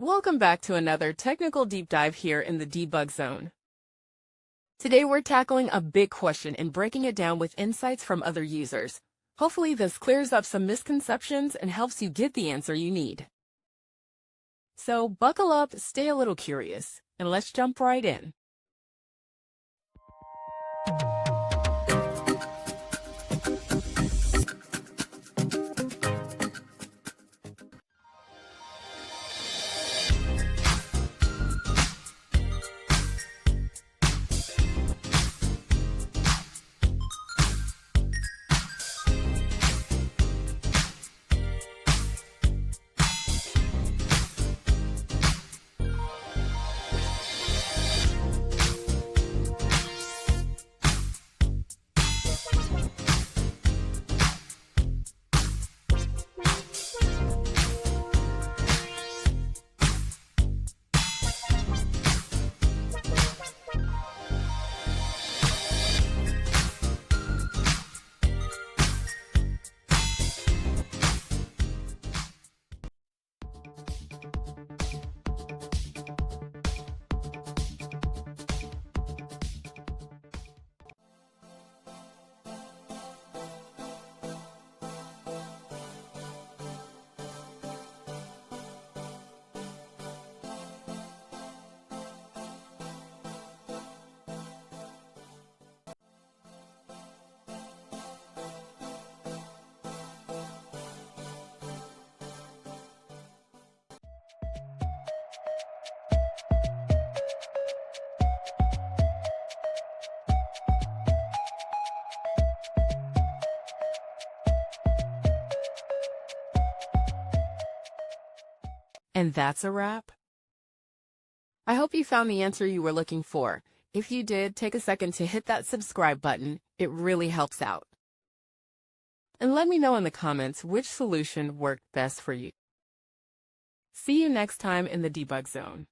Welcome back to another technical deep dive here in the debug zone. Today we're tackling a big question and breaking it down with insights from other users. Hopefully this clears up some misconceptions and helps you get the answer you need. So buckle up, stay a little curious, and let's jump right in. And that's a wrap. I hope you found the answer you were looking for. If you did, take a second to hit that subscribe button. It really helps out. And let me know in the comments which solution worked best for you. See you next time in the debug zone.